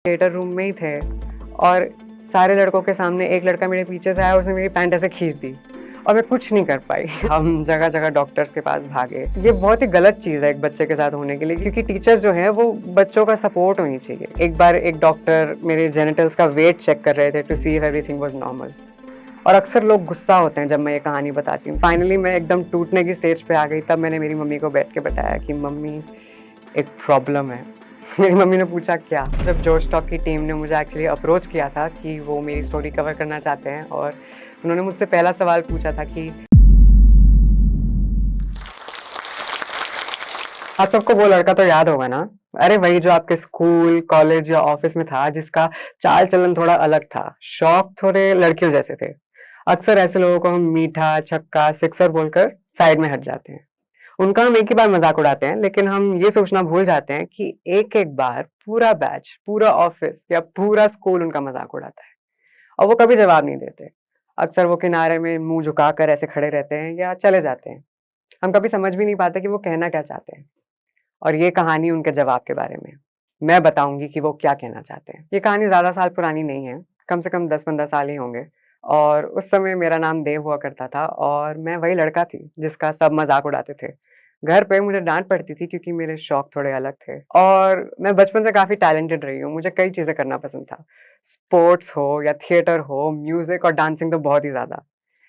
Theatre room में ही थे और सारे लड़कों के सामने एक लड़का मेरे पीछे से आया, उसने मेरी पैंट ऐसे खींच दी और मैं कुछ नहीं कर पाई। हम जगह-जगह डॉक्टर्स के पास भागे। ये बहुत ही गलत चीज़ है एक बच्चे के साथ होने के लिए, क्योंकि टीचर्स जो हैं वो बच्चों का सपोर्ट होनी चाहिए। एक बार एक डॉक्टर मेरे जेनिटल्स का वेट चेक कर रहे थे to see if everything was normal, और अक्सर लोग गुस्सा होते हैं जब मैं ये कहानी बताती हूँ। फाइनली मैं एकदम टूटने की स्टेज पे आ गई, तब मैंने मेरी मम्मी को बैठ के बताया कि मम्मी, एक प्रॉब्लम है। मेरी मम्मी ने पूछा क्या? जब जोश टॉक की टीम ने मुझे एक्चुअली अप्रोच किया था कि वो मेरी स्टोरी कवर करना चाहते हैं, और उन्होंने मुझसे पहला सवाल पूछा था कि आप सबको वो लड़का तो याद होगा ना? अरे वही जो आपके स्कूल, कॉलेज या ऑफिस में था, जिसका चाल-चलन थोड़ा अलग था, शौक थोड़े लड़कियों जैसे थे। अक्सर ऐसे लोगों को हम मीठा, छक्का, सिक्सर बोलकर साइड में हट जाते हैं। उनका हम एक ही बार मज़ाक उड़ाते हैं, लेकिन हम ये सोचना भूल जाते हैं कि एक-एक बार पूरा बैच, पूरा ऑफ़िस या पूरा स्कूल उनका मज़ाक उड़ाता है और वो कभी जवाब नहीं देते। अक्सर वो किनारे में मुँह झुकाकर ऐसे खड़े रहते हैं या चले जाते हैं। हम कभी समझ भी नहीं पाते कि वो कहना क्या चाहते हैं, और ये कहानी उनके जवाब के बारे में। मैं बताऊँगी कि वो क्या कहना चाहते हैं। ये कहानी ज़्यादा साल पुरानी नहीं है, कम से कम 10-15 साल ही होंगे, और उस समय मेरा नाम देव हुआ करता था और मैं वही लड़का थी जिसका सब मज़ाक उड़ाते थे। घर पे मुझे डाँट पड़ती थी क्योंकि मेरे शौक थोड़े अलग थे, और मैं बचपन से काफ़ी टैलेंटेड रही हूँ, मुझे कई चीज़ें करना पसंद था। स्पोर्ट्स हो या थिएटर हो, म्यूज़िक और डांसिंग तो बहुत ही ज़्यादा।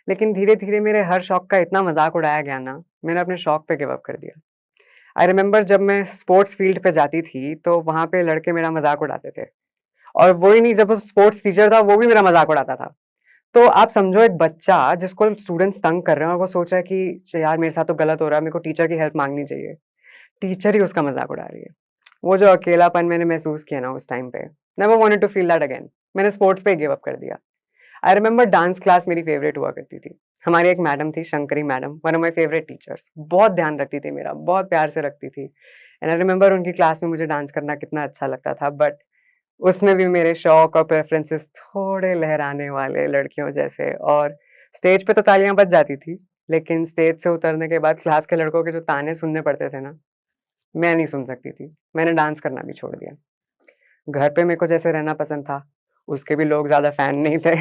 लेकिन धीरे-धीरे मेरे हर शौक का इतना मज़ाक उड़ाया गया ना, मैंने अपने शौक पे गिव अप कर दिया। आई रिमेंबर जब मैं स्पोर्ट्स फील्ड पे जाती थी, तो वहाँ पे लड़के मेरा मज़ाक उड़ाते थे, और वो ही नहीं, जब वो स्पोर्ट्स टीचर था, वो भी मेरा मज़ाक उड़ाता था। तो आप समझो एक बच्चा जिसको स्टूडेंट्स तंग कर रहे हैं और वो सोच रहा है कि यार मेरे साथ तो गलत हो रहा है, मेरे को टीचर की हेल्प माँगनी चाहिए। टीचर ही उसका मज़ाक उड़ा रही है। वो जो अकेलापन मैंने महसूस किया ना उस टाइम पे, never wanted to feel that again. मैंने स्पोर्ट्स पे गिव अप कर दिया। आई रिमेंबर डांस क्लास मेरी फेवरेट हुआ करती थी। हमारी एक मैडम थी, Shankari madam, one of my favourite teachers. बहुत ध्यान रखती थी मेरा, बहुत प्यार से रखती थी। एंड आई रिमेंबर उनकी क्लास में मुझे डांस करना कितना अच्छा लगता था, बट उसमें भी मेरे शौक और प्रेफ़रेंसेस थोड़े लहराने वाले लड़कियों जैसे, और स्टेज पे तो तालियाँ बज जाती थी, लेकिन स्टेज से उतरने के बाद क्लास के लड़कों के जो ताने सुनने पड़ते थे ना, मैं नहीं सुन सकती थी। मैंने डांस करना भी छोड़ दिया। घर पे मेरे को जैसे रहना पसंद था, उसके भी लोग ज़्यादा फ़ैन नहीं थे।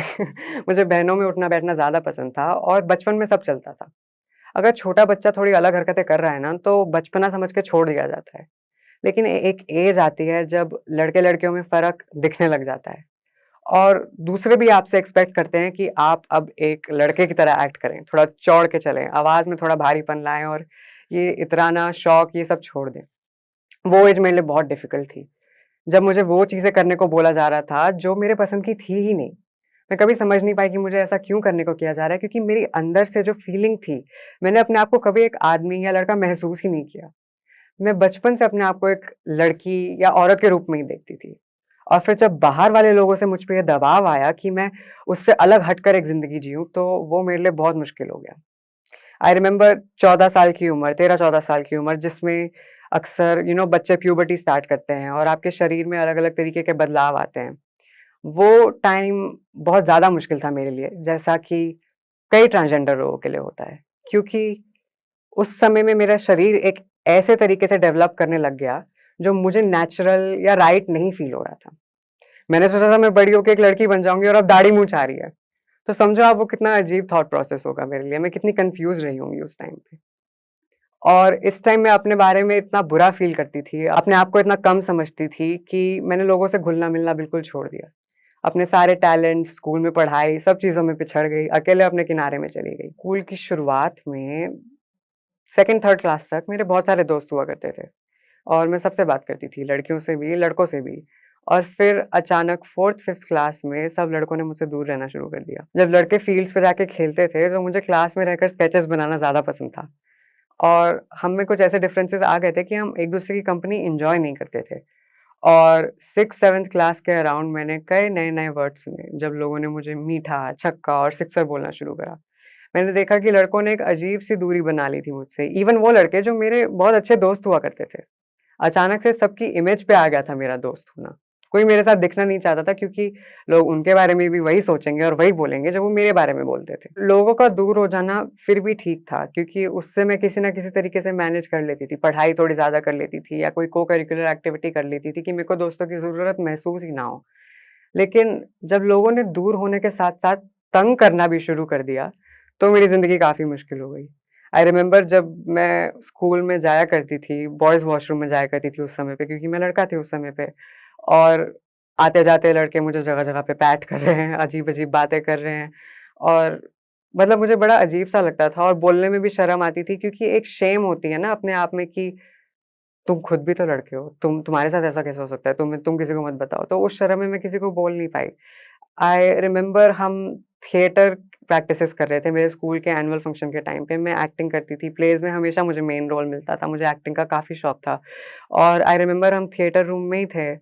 मुझे बहनों में उठना-बैठना ज़्यादा पसंद था और बचपन में सब चलता था। अगर छोटा बच्चा थोड़ी अलग हरकतें कर रहा है ना, तो बचपना समझ के छोड़ दिया जाता है। लेकिन एक एज आती है जब लड़के-लड़कियों में फ़र्क दिखने लग जाता है, और दूसरे भी आपसे एक्सपेक्ट करते हैं कि आप अब एक लड़के की तरह एक्ट करें, थोड़ा चौड़ के चलें, आवाज़ में थोड़ा भारीपन लाएँ और ये इतराना, शौक ये सब छोड़ दें। वो एज मेरे लिए बहुत डिफ़िकल्ट थी, जब मुझे वो चीज़ें करने को बोला जा रहा था जो मेरे पसंद की थी ही नहीं। मैं कभी समझ नहीं पाई कि मुझे ऐसा क्यों करने को किया जा रहा है, क्योंकि मेरी अंदर से जो फीलिंग थी, मैंने अपने आप को कभी एक आदमी या लड़का महसूस ही नहीं किया। मैं बचपन से अपने आप को एक लड़की या औरत के रूप में ही देखती थी, और फिर जब बाहर वाले लोगों से मुझ पे ये दबाव आया कि मैं उससे अलग हटकर एक ज़िंदगी जिऊँ, तो वो मेरे लिए बहुत मुश्किल हो गया। आई रिमेंबर 14 साल की उम्र, 13-14 साल की उम्र, जिसमें अक्सर बच्चे प्यूबर्टी स्टार्ट करते हैं और आपके शरीर में अलग-अलग तरीके के बदलाव आते हैं। वो टाइम बहुत ज़्यादा मुश्किल था मेरे लिए, जैसा कि कई ट्रांसजेंडर लोगों के लिए होता है। क्योंकि उस समय में मेरा शरीर एक ऐसे तरीके से डेवलप करने लग गया, जो मुझे नेचुरल या राइट नहीं फ़ील हो रहा था। मैंने सोचा था मैं बड़ी होके एक लड़की बन जाऊँगी, और अब दाढ़ी मूंछ आ रही है। तो समझो आप वो कितना अजीब थॉट प्रोसेस होगा मेरे लिए, मैं कितनी कन्फ्यूज़ रही होंगी उस टाइम पे। और इस टाइम मैं अपने बारे में इतना बुरा फ़ील करती थी, अपने आप को इतना कम समझती थी कि मैंने लोगों से घुलना-मिलना बिल्कुल छोड़ दिया। अपने सारे टैलेंट, स्कूल में पढ़ाई, सब चीज़ों में पिछड़ गई, अकेले अपने किनारे में चली गई। स्कूल की शुरुआत में 2nd-3rd क्लास तक मेरे बहुत सारे दोस्त हुआ करते थे, और मैं सबसे बात करती थी, लड़कियों से भी, लड़कों से भी। और फिर अचानक 4th-5th क्लास में सब लड़कों ने मुझसे दूर रहना शुरू कर दिया। जब लड़के फील्ड्स पे जाके खेलते थे, तो मुझे क्लास में रहकर स्केचेस बनाना ज़्यादा पसंद था, और हम में कुछ ऐसे डिफरेंसेस आ गए थे कि हम एक-दूसरे की कंपनी एन्जॉय नहीं करते थे। और 6th-7th क्लास के अराउंड मैंने कई नए-नए वर्ड सुने, जब लोगों ने मुझे मीठा, छक्का और सिक्सर बोलना शुरू करा। मैंने देखा कि लड़कों ने एक अजीब-सी दूरी बना ली थी मुझसे, इवन वो लड़के जो मेरे बहुत अच्छे दोस्त हुआ करते थे। अचानक से सबकी इमेज पे आ गया था मेरा दोस्त होना। कोई मेरे साथ दिखना नहीं चाहता था क्योंकि लोग उनके बारे में भी वही सोचेंगे और वही बोलेंगे जो वो मेरे बारे में बोलते थे। लोगों का दूर हो जाना फिर भी ठीक था क्योंकि उससे मैं किसी न किसी तरीके से मैनेज कर लेती थी। पढ़ाई थोड़ी ज़्यादा कर लेती थी या कोई को-करिकुलर एक्टिविटी कर लेती थी कि मेरे को दोस्तों की ज़रूरत महसूस ही ना हो। लेकिन जब लोगों ने दूर होने के साथ-साथ तंग करना भी शुरू कर दिया, तो मेरी ज़िंदगी काफ़ी मुश्किल हो गई। आई रिमेंबर जब मैं स्कूल में जाया करती थी, बॉयज़ वॉशरूम में जाया करती थी उस समय पे क्योंकि मैं लड़का थी उस समय पे और आते-जाते लड़के मुझे जगह-जगह पे पैट कर रहे हैं, अजीब-अजीब बातें कर रहे हैं और मतलब मुझे बड़ा अजीब-सा लगता था और बोलने में भी शर्म आती थी क्योंकि एक शेम होती है ना अपने आप में कि तुम खुद भी तो लड़के हो, तुम्हारे साथ ऐसा कैसे हो सकता है? तुम किसी को मत बताओ। तो उस शर्म में मैं किसी को बोल नहीं पाई। आई रिमेंबर हम थिएटर प्रैक्टिसेस कर रहे थे मेरे स्कूल के एनुअल फंक्शन के टाइम पे। मैं एक्टिंग करती थी, प्लेज़ में हमेशा मुझे मेन रोल मिलता था, मुझे एक्टिंग का काफ़ी शौक था। और आई रिमेंबर हम थिएटर रूम में ही थे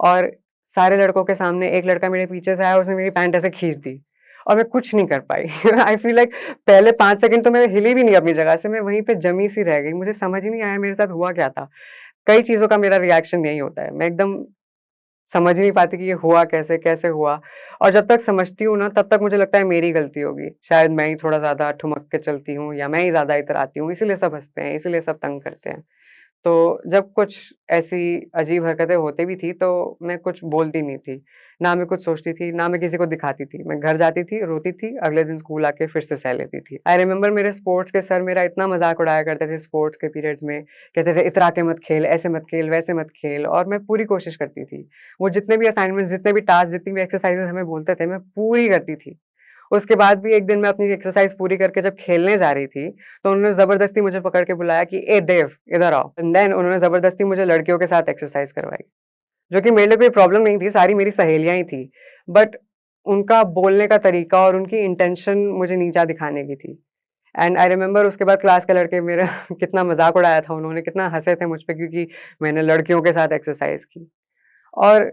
और सारे लड़कों के सामने एक लड़का मेरे पीछे से आया, उसने मेरी पैंट ऐसे खींच दी और मैं कुछ नहीं कर पाई। आई फ़ील लाइक पहले 5 सेकंड तो मैं हिली भी नहीं अपनी जगह से, मैं वहीं पे जमी सी रह गई। मुझे समझ ही नहीं आया मेरे साथ हुआ क्या था? कई चीज़ों का मेरा रिएक्शन यही होता है। मैं एकदम समझ ही नहीं पाती कि ये हुआ कैसे, कैसे हुआ? और जब तक समझती हूँ ना, तब तक मुझे लगता है मेरी गलती होगी। शायद मैं ही थोड़ा ज़्यादा ठुमक के चलती हूँ या मैं ही ज़्यादा इतराती हूँ, इसीलिए सब हँसते हैं, इसीलिए सब तंग करते हैं। तो जब कुछ ऐसी अजीब हरकतें होती भी थी, तो मैं कुछ बोलती नहीं थी। ना मैं कुछ सोचती थी, ना मैं किसी को दिखाती थी। मैं घर जाती थी, रोती थी, अगले दिन स्कूल आके फिर से सह लेती थी। आई रिमेंबर मेरे स्पोर्ट्स के सर मेरा इतना मज़ाक उड़ाया करते थे स्पोर्ट्स के पीरियड्स में। कहते थे, "इतरा के मत खेल, ऐसे मत खेल, वैसे मत खेल" और मैं पूरी कोशिश करती थी। वो जितने भी असाइनमेंट्स, जितने भी टास्क, जितनी भी एक्सरसाइज़ेज़ हमें बोलते थे, मैं पूरी करती थी। उसके बाद भी एक दिन मैं अपनी एक्सरसाइज़ पूरी करके जब खेलने जा रही थी, तो उन्होंने ज़बरदस्ती मुझे पकड़ के बुलाया कि, "ए देव, इधर आओ।" एंड देन उन्होंने ज़बरदस्ती मुझे लड़कियों के साथ एक्सरसाइज़ करवाई, जो कि मेरे लिए कोई प्रॉब्लम नहीं थी, सारी मेरी सहेलियाँ ही थी। बट उनका बोलने का तरीका और उनकी इंटेंशन मुझे नीचा दिखाने की थी। एंड आई रिमेंबर उसके बाद क्लास के लड़के मेरा कितना मज़ाक उड़ाया था उन्होंने, कितना हँसे थे मुझ पे क्योंकि मैंने लड़कियों के साथ एक्सरसाइज़ की। और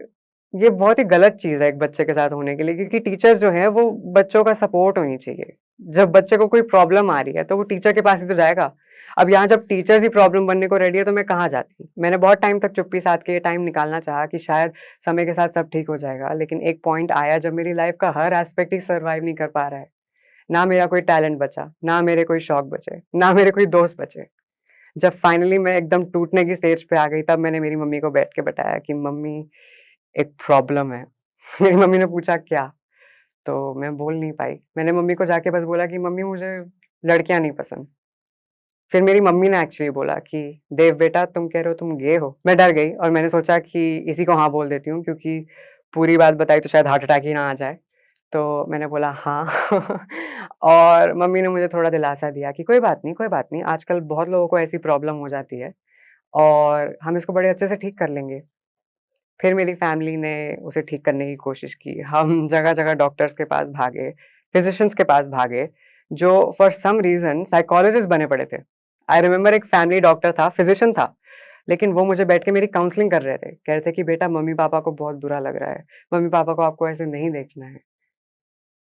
ये बहुत ही गलत चीज़ है एक बच्चे के साथ होने के लिए क्योंकि टीचर्स जो हैं वो बच्चों का सपोर्ट होनी चाहिए। जब बच्चे को कोई प्रॉब्लम आ रही है तो वो टीचर के पास ही तो जाएगा। अब यहाँ जब टीचर्स ही प्रॉब्लम बनने को रेडी है तो मैं कहाँ जाती? मैंने बहुत टाइम तक चुप्पी साध के ये टाइम निकालना चाहा कि शायद समय के साथ सब ठीक हो जाएगा। लेकिन एक पॉइंट आया जब मेरी लाइफ़ का हर एस्पेक्ट ही सर्वाइव नहीं कर पा रहा है। ना मेरा कोई टैलेंट बचा, ना मेरे कोई शौक बचे, ना मेरे कोई दोस्त बचे। जब फाइनली मैं एकदम टूटने की स्टेज पे आ गई तब मैंने मेरी मम्मी को बैठ के बताया कि मम्मी एक प्रॉब्लम है। मेरी मम्मी ने पूछा क्या? तो मैं बोल नहीं पाई। मैंने मम्मी को जाके बस बोला कि मम्मी मुझे लड़कियाँ नहीं पसंद। फिर मेरी मम्मी ने एक्चुअली बोला कि देव बेटा तुम कह रहे हो तुम गे हो? मैं डर गई और मैंने सोचा कि इसी को हाँ बोल देती हूँ क्योंकि पूरी बात बताई तो शायद हार्ट अटैक ही ना आ जाए। तो मैंने बोला हाँ और मम्मी ने मुझे थोड़ा दिलासा दिया कि कोई बात नहीं, आजकल बहुत लोगों को ऐसी प्रॉब्लम हो जाती है और हम इसको बड़े अच्छे से ठीक कर लेंगे। फिर मेरी फैमिली ने उसे ठीक करने की कोशिश की। हम जगह-जगह डॉक्टर्स के पास भागे, फिज़िशियंस के पास भागे, जो फॉर सम रीज़न साइकोलॉजिस्ट बने पड़े थे। आई रिमेंबर एक फैमिली डॉक्टर था, फिज़िशियन था, लेकिन वो मुझे बैठ के मेरी काउंसलिंग कर रहे थे। कह रहे थे कि बेटा मम्मी-पापा को बहुत बुरा लग रहा है, मम्मी-पापा को आपको ऐसे नहीं देखना है।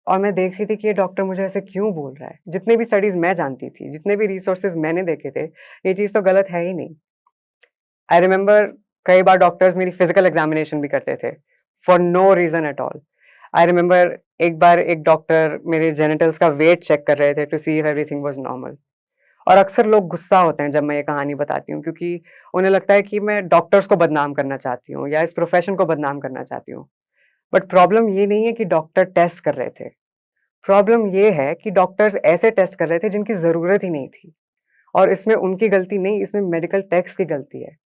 और मैं देख रही थी कि ये डॉक्टर मुझे ऐसे क्यों बोल रहा है? जितने भी स्टडीज़ मैं जानती थी, जितने भी रिसोर्सेज़ मैंने देखे थे, ये चीज़ तो गलत है ही नहीं। आई रिमेंबर कई बार डॉक्टर्स मेरी फिजिकल एग्जामिनेशन भी करते थे, for no reason at all. I remember एक बार एक डॉक्टर मेरे जेनिटल्स का वेट चेक कर रहे थे to see if everything was normal. और अक्सर लोग गुस्सा होते हैं जब मैं ये कहानी बताती हूँ क्योंकि उन्हें लगता है कि मैं डॉक्टर्स को बदनाम करना चाहती हूँ या इस प्रोफ़ेशन को बदनाम करना चाहती हूँ। बट प्रॉब्लम ये नहीं है कि डॉक्टर टेस्ट कर रहे थे। प्रॉब्लम ये है कि डॉक्टर्स ऐसे टेस्ट कर रहे थे जिनकी ज़रूरत ही नहीं थी। और इसमें उनकी गलती नहीं, इसमें मेडिकल टैक्स की गलती है।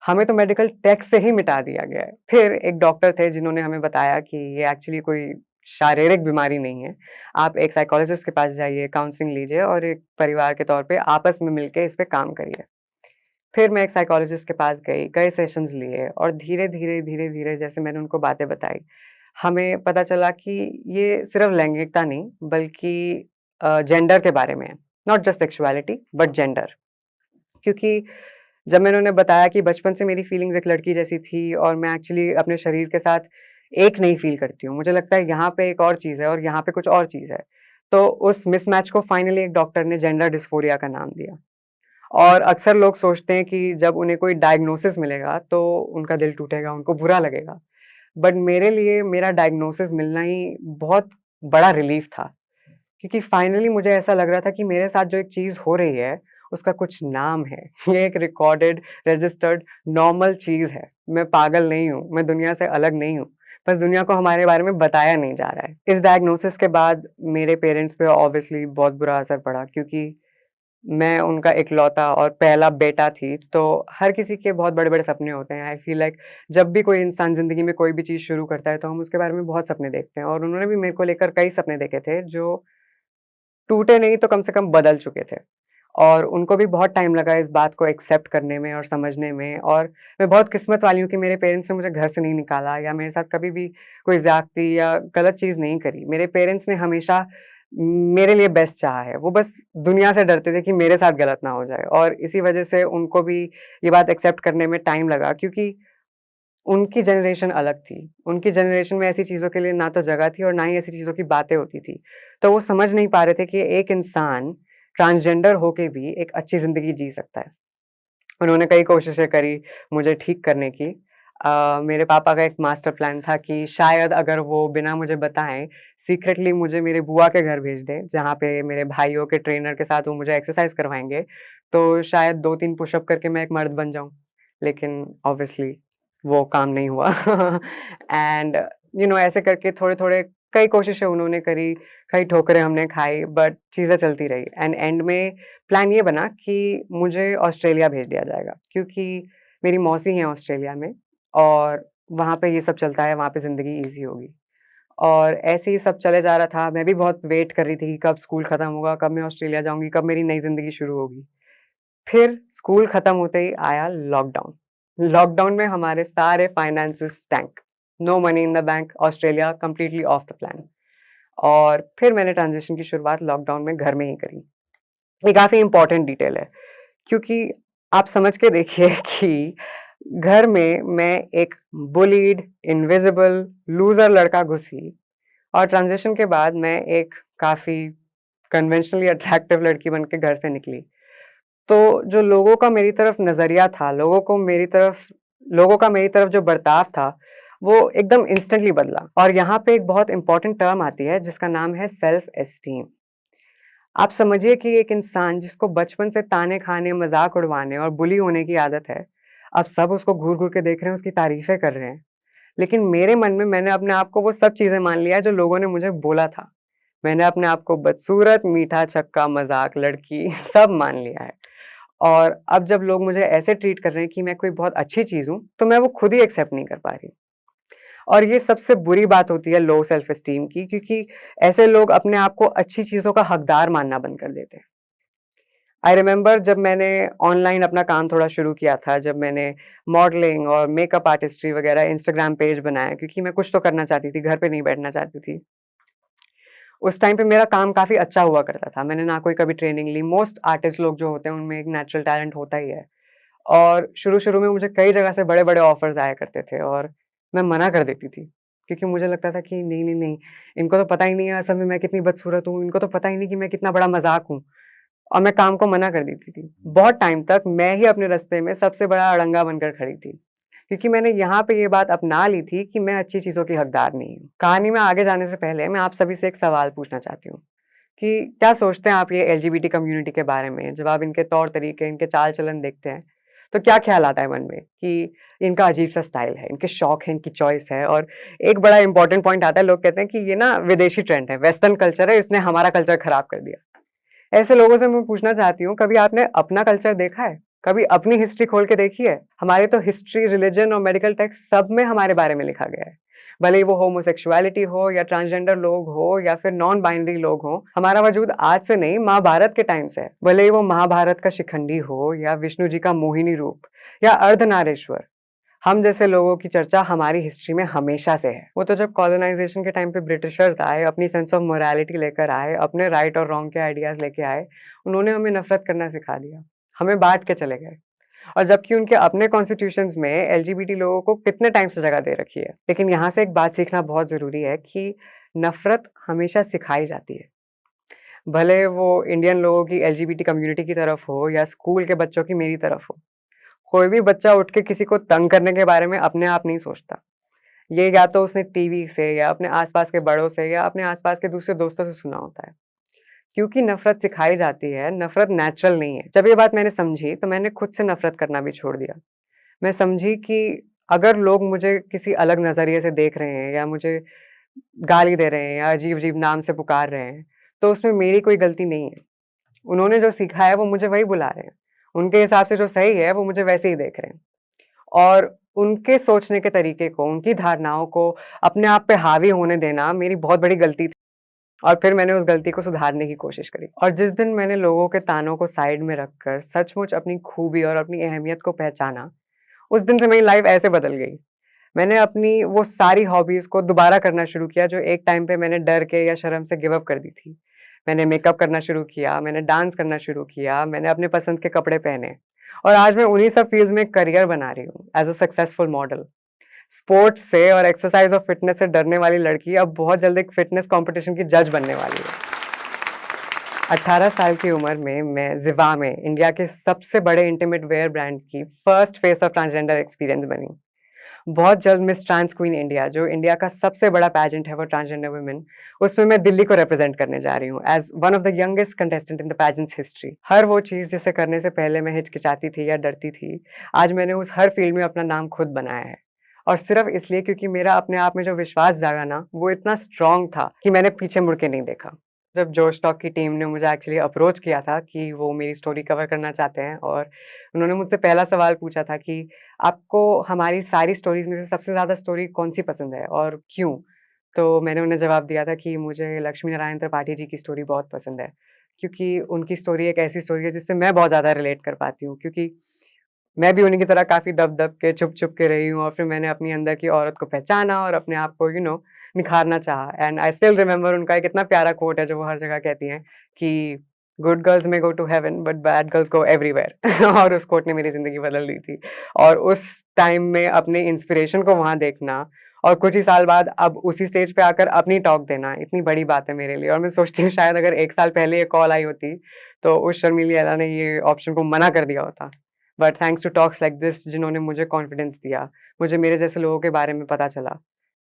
हमें तो मेडिकल टैक्स से ही मिटा दिया गया है। फिर एक डॉक्टर थे जिन्होंने हमें बताया कि ये एक्चुअली कोई शारीरिक बीमारी नहीं है। आप एक साइकोलॉजिस्ट के पास जाइए, काउंसलिंग लीजिए और एक परिवार के तौर पे आपस में मिलके इस पे काम करिए। फिर मैं एक साइकोलॉजिस्ट के पास गई, कई सेशंस लिए और धीरे-धीरे, धीरे-धीरे जैसे मैंने उनको बातें बताई, हमें पता चला कि ये सिर्फ़ लैंगिकता नहीं बल्कि जेंडर के बारे में है। Not just sexuality but gender. क्योंकि जब मैंने उन्हें बताया कि बचपन से मेरी फीलिंग्स एक लड़की जैसी थी और मैं एक्चुअली अपने शरीर के साथ एक नहीं फ़ील करती हूँ। मुझे लगता है यहाँ पे एक और चीज़ है और यहाँ पे कुछ और चीज़ है। तो उस मिसमैच को फाइनली एक डॉक्टर ने जेंडर डिस्फोरिया का नाम दिया। और अक्सर लोग सोचते हैं कि जब उन्हें कोई डायग्नोसिस मिलेगा तो उनका दिल टूटेगा, उनको बुरा लगेगा। बट मेरे लिए मेरा डायग्नोसिस मिलना ही बहुत बड़ा रिलीफ था, क्योंकि फाइनली मुझे ऐसा लग रहा था कि मेरे साथ जो एक चीज़ हो रही है, उसका कुछ नाम है। ये एक रिकॉर्डेड, रजिस्टर्ड, नॉर्मल चीज़ है। मैं पागल नहीं हूँ, मैं दुनिया से अलग नहीं हूँ, बस दुनिया को हमारे बारे में बताया नहीं जा रहा है। इस डायग्नोसिस के बाद मेरे पेरेंट्स पे ऑब्वियसली बहुत बुरा असर पड़ा, क्योंकि मैं उनका इकलौता और पहला बेटा थी, तो हर किसी के बहुत बड़े-बड़े सपने होते हैं। आई फ़ील लाइक जब भी कोई इंसान ज़िंदगी में कोई भी चीज़ शुरू करता है, तो हम उसके बारे में बहुत सपने देखते हैं, और उन्होंने भी मेरे को लेकर कई सपने देखे थे, जो टूटे नहीं तो कम से कम बदल चुके थे। और उनको भी बहुत टाइम लगा इस बात को एक्सेप्ट करने में और समझने में, और मैं बहुत किस्मत वाली हूँ कि मेरे पेरेंट्स ने मुझे घर से नहीं निकाला या मेरे साथ कभी भी कोई ज़्यादती या गलत चीज़ नहीं करी। मेरे पेरेंट्स ने हमेशा मेरे लिए बेस्ट चाहा है। वो बस दुनिया से डरते थे कि मेरे साथ गलत ना हो जाए, और इसी वज़ह से उनको भी ये बात एक्सेप्ट करने में टाइम लगा, क्योंकि उनकी जनरेशन अलग थी। उनकी जनरेशन में ऐसी चीज़ों के लिए ना तो जगह थी और ना ही ऐसी चीज़ों की बातें होती थी। तो वो समझ नहीं पा रहे थे कि एक इंसान ट्रांसजेंडर होके भी एक अच्छी ज़िंदगी जी सकता है। उन्होंने कई कोशिशें करी मुझे ठीक करने की। मेरे पापा का एक मास्टर प्लान था कि शायद अगर वो बिना मुझे बताएँ सीक्रेटली मुझे मेरे बुआ के घर भेज दें, जहाँ पे मेरे भाइयों के ट्रेनर के साथ वो मुझे एक्सरसाइज़ करवाएँगे, तो शायद 2-3 पुशअप करके मैं एक मर्द बन जाऊँ। लेकिन ऑब्वियसली वो काम नहीं हुआ। एंड ऐसे करके थोड़े-थोड़े कई कोशिशें उन्होंने करी, कई ठोकरें हमने खाई, बट चीज़ें चलती रही, एंड एंड में प्लान ये बना कि मुझे ऑस्ट्रेलिया भेज दिया जाएगा, क्योंकि मेरी मौसी हैं ऑस्ट्रेलिया में, और वहाँ पे ये सब चलता है, वहाँ पे ज़िंदगी ईज़ी होगी। और ऐसे ही सब चले जा रहा था, मैं भी बहुत वेट कर रही थी कि कब स्कूल खत्म होगा, कब मैं ऑस्ट्रेलिया जाऊँगी, कब मेरी नई ज़िंदगी शुरू होगी। फिर स्कूल खत्म होते ही आया लॉकडाउन। लॉकडाउन में हमारे सारे finances tank, no money in the bank, Australia completely off the plan. और फिर मैंने ट्रांज़िशन की शुरुआत लॉकडाउन में घर में ही करी। ये काफ़ी इम्पोर्टेंट डिटेल है, क्योंकि आप समझ के देखिए कि घर में मैं एक बुलीड, इनविजिबल, लूज़र लड़का घुसी, और ट्रांज़िशन के बाद मैं एक काफ़ी कन्वेंशनली अट्रैक्टिव लड़की बन के घर से निकली। तो जो लोगों का मेरी तरफ नज़रिया था, लोगों का मेरी तरफ जो बर्ताव था, वो एकदम इंस्टेंटली बदला, और यहाँ पे एक बहुत इम्पोर्टेंट टर्म आती है जिसका नाम है सेल्फ एस्टीम। आप समझिए कि एक इंसान जिसको बचपन से ताने खाने, मज़ाक उड़वाने और बुली होने की आदत है, अब सब उसको घूर-घूर के देख रहे हैं, उसकी तारीफ़ें कर रहे हैं। लेकिन मेरे मन में मैंने अपने आप को वो सब चीज़ें मान लिया जो लोगों ने मुझे बोला था। मैंने अपने आप को बदसूरत, मीठा-छक्का, मज़ाक, लड़की सब मान लिया है। और अब जब लोग मुझे ऐसे ट्रीट कर रहे हैं कि मैं कोई बहुत अच्छी चीज़ हूँ, तो मैं वो खुद ही एक्सेप्ट नहीं कर पा रही। और ये सबसे बुरी बात होती है लो सेल्फ एस्टीम की, क्योंकि ऐसे लोग अपने आप को अच्छी चीज़ों का हकदार मानना बंद कर देते हैं। आई रिमेंबर जब मैंने ऑनलाइन अपना काम थोड़ा शुरू किया था, जब मैंने मॉडलिंग और मेकअप आर्टिस्ट्री वगैरह इंस्टाग्राम पेज बनाया, क्योंकि मैं कुछ तो करना चाहती थी, घर पे नहीं बैठना चाहती थी। उस टाइम पे मेरा काम काफ़ी अच्छा हुआ करता था। मैंने ना कोई कभी ट्रेनिंग ली, मोस्ट आर्टिस्ट लोग जो होते हैं उनमें एक नेचुरल टैलेंट होता ही है। और शुरू-शुरू में मुझे कई जगह से बड़े-बड़े ऑफ़र्स आया करते थे, और मैं मना कर देती थी, क्योंकि मुझे लगता था कि नहीं, नहीं, नहीं, इनको तो पता ही नहीं है असल में मैं कितनी बदसूरत हूँ, इनको तो पता ही नहीं कि मैं कितना बड़ा मज़ाक हूँ, और मैं काम को मना कर देती थी। बहुत टाइम तक मैं ही अपने रास्ते में सबसे बड़ा अड़ंगा बनकर खड़ी थी, क्योंकि मैंने यहाँ पे ये बात अपना ली थी कि मैं अच्छी चीज़ों की हकदार नहीं हूँ। कहानी में आगे जाने से पहले मैं आप सभी से एक सवाल पूछना चाहती हूँ कि क्या सोचते हैं आप ये एलजीबीटी कम्युनिटी के बारे में? जब आप इनके तौर-तरीके, इनके चाल-चलन देखते हैं, तो क्या ख़्याल आता है मन में कि इनका अजीब-सा स्टाइल है, इनके शौक हैं, इनकी चॉइस है, और एक बड़ा इम्पोर्टेंट पॉइंट आता है, लोग कहते हैं कि ये ना विदेशी ट्रेंड है, वेस्टर्न कल्चर है, इसने हमारा कल्चर ख़राब कर दिया। ऐसे लोगों से मैं पूछना चाहती हूँ, कभी आपने अपना कल्चर देखा है? कभी अपनी हिस्ट्री खोल के देखी है? हमारी तो हिस्ट्री, रिलिजन और मेडिकल टेक्स्ट सब में हमारे बारे में लिखा गया है। भले ही वो होमोसेक्सुअलिटी हो या ट्रांसजेंडर लोग हो या फिर नॉन बाइनरी लोग हों, हमारा वजूद आज से नहीं, महाभारत के टाइम से है। भले ही वो महाभारत का शिखंडी हो या विष्णु जी का मोहिनी रूप या अर्धनारीश्वर, हम जैसे लोगों की चर्चा हमारी हिस्ट्री में हमेशा से है। वो तो जब कॉलोनाइज़ेशन के टाइम पे ब्रिटिशर्स आए, अपनी सेंस ऑफ मोरालिटी लेकर आए, अपने राइट और रॉन्ग के आइडियाज़ लेके आए, उन्होंने हमें नफ़रत करना सिखा दिया, हमें बाँट के चले गए। और जबकि उनके अपने कॉन्स्टिट्यूशंस में एलजीबीटी लोगों को कितने टाइम से जगह दे रखी है। लेकिन यहाँ से एक बात सीखना बहुत ज़रूरी है कि नफ़रत हमेशा सिखाई जाती है। भले वो इंडियन लोगों की एलजीबीटी कम्युनिटी की तरफ हो या स्कूल के बच्चों की मेरी तरफ हो। कोई भी बच्चा उठ के किसी को तंग करने के बारे में अपने आप नहीं सोचता। ये या तो उसने टीवी से या अपने आस-पास के बड़ों से या अपने आस-पास के दूसरे दोस्तों से सुना होता है। क्योंकि नफ़रत सिखाई जाती है, नफ़रत नेचुरल नहीं है। जब ये बात मैंने समझी, तो मैंने खुद से नफ़रत करना भी छोड़ दिया। मैं समझी कि अगर लोग मुझे किसी अलग नज़रिए से देख रहे हैं या मुझे गाली दे रहे हैं या अजीब-अजीब नाम से पुकार रहे हैं, तो उसमें मेरी कोई गलती नहीं है। उन्होंने जो सीखा है, वो मुझे वही बुला रहे हैं। उनके हिसाब से जो सही है, वो मुझे वैसे ही देख रहे हैं। और उनके सोचने के तरीके को, उनकी धारणाओं को अपने आप पे हावी होने देना मेरी बहुत बड़ी गलती थी। और फिर मैंने उस गलती को सुधारने की कोशिश करी। और जिस दिन मैंने लोगों के तानों को साइड में रखकर सचमुच अपनी खूबी और अपनी अहमियत को पहचाना, उस दिन से मेरी लाइफ़ ऐसे बदल गई। मैंने अपनी वो सारी हॉबीज़ को दोबारा करना शुरू किया जो एक टाइम पे मैंने डर के या शर्म से गिव अप कर दी थी। मैंने मेकअप करना शुरू किया, मैंने डांस करना शुरू किया, मैंने अपने पसंद के कपड़े पहने और आज मैं उन्हीं सब फ़ील्ड्स में एक करियर बना रही हूँ as a successful model. Sports से और एक्सरसाइज़ और फिटनेस से डरने वाली लड़की अब बहुत जल्द एक फिटनेस कॉम्पिटिशन की जज बनने वाली है। 18 साल की उम्र में मैं ज़िवामे, इंडिया के सबसे बड़े इंटीमेट वियर ब्रांड की first face of transgender experience बनी। बहुत जल्द मिस ट्रांस क्वीन इंडिया, जो इंडिया का सबसे बड़ा पेजेंट है फॉर ट्रांसजेंडर वुमेन, उसमें मैं दिल्ली को रिप्रेजेंट करने जा रही हूँ as one of the youngest contestant in the pageant's history. हर वो चीज़ जिसे करने से पहले मैं हिचकिचाती थी या डरती थी, आज मैंने उस हर फील्ड में अपना नाम खुद बनाया है। और सिर्फ़ इसलिए क्योंकि मेरा अपने आप में जो विश्वास जागा ना, वो इतना स्ट्रॉन्ग था कि मैंने पीछे मुड़ के नहीं देखा। जब जोश टॉक की टीम ने मुझे एक्चुअली अप्रोच किया था कि वो मेरी स्टोरी कवर करना चाहते हैं और उन्होंने मुझसे पहला सवाल पूछा था कि आपको हमारी सारी स्टोरीज़ में से सबसे ज़्यादा स्टोरी कौन-सी पसंद है और क्यों? तो मैंने उन्हें जवाब दिया था कि मुझे लक्ष्मी नारायण त्रिपाठी जी की स्टोरी बहुत पसंद है, क्योंकि उनकी स्टोरी एक ऐसी स्टोरी है जिससे मैं बहुत ज़्यादा रिलेट कर पाती हूँ, क्योंकि मैं भी उन्हीं की तरह काफ़ी दब-दब के, छुप-छुप के रही हूँ और फिर मैंने अपनी अंदर की औरत को पहचाना और अपने आप को निखारना चाहा। एंड आई स्टिल रिमेंबर उनका एक इतना प्यारा कोट है जो वो हर जगह कहती हैं कि good girls may go to heaven but bad girls go everywhere और उस कोट ने मेरी ज़िंदगी बदल दी थी। और उस टाइम में अपने इंस्पिरेशन को वहाँ देखना और कुछ ही साल बाद अब उसी स्टेज पे आकर अपनी टॉक देना, इतनी बड़ी बात है मेरे लिए। और मैं सोचती हूँ शायद अगर 1 साल पहले ये कॉल आई होती, तो उस शर्मीली एला ने ये ऑप्शन को मना कर दिया होता। But thanks to talks like this, जिन्होंने मुझे कॉन्फिडेंस दिया, मुझे मेरे जैसे लोगों के बारे में पता चला।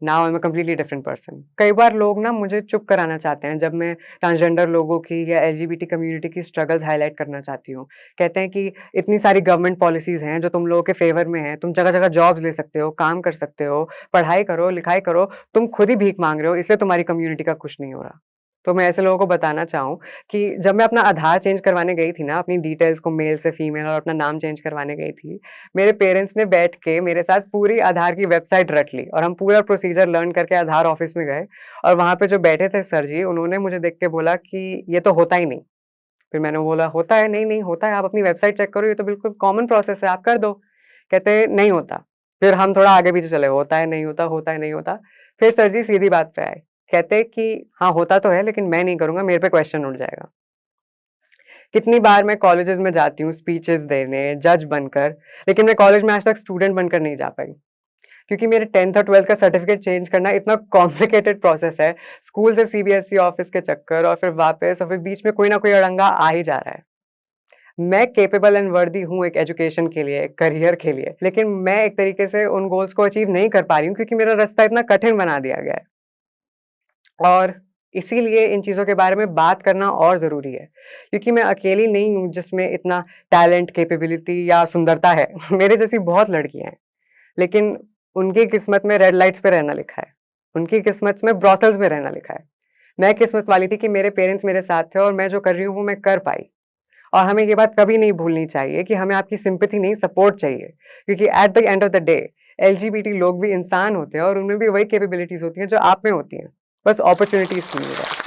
Now I am a completely different person. कई बार लोग ना मुझे चुप कराना चाहते हैं जब मैं ट्रांसजेंडर लोगों की या एलजीबीटी कम्युनिटी की स्ट्रगल्स हाइलाइट करना चाहती हूँ। कहते हैं कि इतनी सारी गवर्नमेंट पॉलिसीज़ हैं जो तुम लोगों के फेवर में हैं, तुम जगह-जगह जॉब्स ले सकते हो, काम कर सकते हो, पढ़ाई करो, लिखाई करो, तुम खुद ही भीख माँग रहे हो, इसलिए तुम्हारी कम्युनिटी का कुछ नहीं हो रहा। तो मैं ऐसे लोगों को बताना चाहूँ कि जब मैं अपना आधार चेंज करवाने गई थी ना, अपनी डिटेल्स को मेल से फीमेल और अपना नाम चेंज करवाने गई थी, मेरे पेरेंट्स ने बैठ के मेरे साथ पूरी आधार की वेबसाइट रट ली और हम पूरा प्रोसीजर लर्न करके आधार ऑफिस में गए। और वहाँ पे जो बैठे थे सर जी, उन्होंने मुझे देख के बोला कि ये तो होता ही नहीं। फिर मैंने बोला होता है? नहीं, नहीं होता है, आप अपनी वेबसाइट चेक करो, ये तो बिल्कुल कॉमन प्रोसेस है, आप कर दो। कहते नहीं होता। फिर हम थोड़ा आगे पीछे चले, होता है, नहीं होता, होता है, नहीं होता। फिर सर जी सीधी बात पे आए। कहते कि हाँ, होता तो है लेकिन मैं नहीं करूँगा, मेरे पे क्वेश्चन उठ जाएगा। कितनी बार मैं कॉलेजेस में जाती हूँ स्पीचेस देने, जज बनकर, लेकिन मैं कॉलेज में आज तक स्टूडेंट बनकर नहीं जा पाई। क्योंकि मेरे 10th और 12th का सर्टिफिकेट चेंज करना इतना कॉम्प्लिकेटेड प्रोसेस है। स्कूल से सीबीएसई ऑफिस के चक्कर और फिर वापस और फिर बीच में कोई ना कोई अड़ंगा आ ही जा रहा है। मैं कैपेबल एंड वर्दी हूँ एक एजुकेशन के लिए, एक करियर के लिए, लेकिन मैं एक तरीके से उन गोल्स को अचीव नहीं कर पा रही हूँ क्योंकि मेरा रास्ता इतना कठिन बना दिया गया है। और इसीलिए इन चीज़ों के बारे में बात करना और ज़रूरी है, क्योंकि मैं अकेली नहीं हूँ जिसमें इतना टैलेंट, कैपेबिलिटी या सुंदरता है। मेरे जैसी बहुत लड़कियाँ हैं, लेकिन उनकी किस्मत में रेड लाइट्स पे रहना लिखा है। उनकी किस्मत में ब्रॉथल्स में रहना लिखा है। मैं किस्मत वाली थी कि मेरे पेरेंट्स मेरे साथ थे और मैं जो कर रही हूँ वो मैं कर पाई। और हमें ये बात कभी नहीं भूलनी चाहिए कि हमें आपकी सिम्पैथी नहीं, सपोर्ट चाहिए, क्योंकि at the end of the day LGBT लोग भी इंसान होते हैं और उनमें भी वही कैपेबिलिटीज़ होती हैं जो आप में होती हैं। बस अपॉर्च्युनिटीज़ की नहीं है।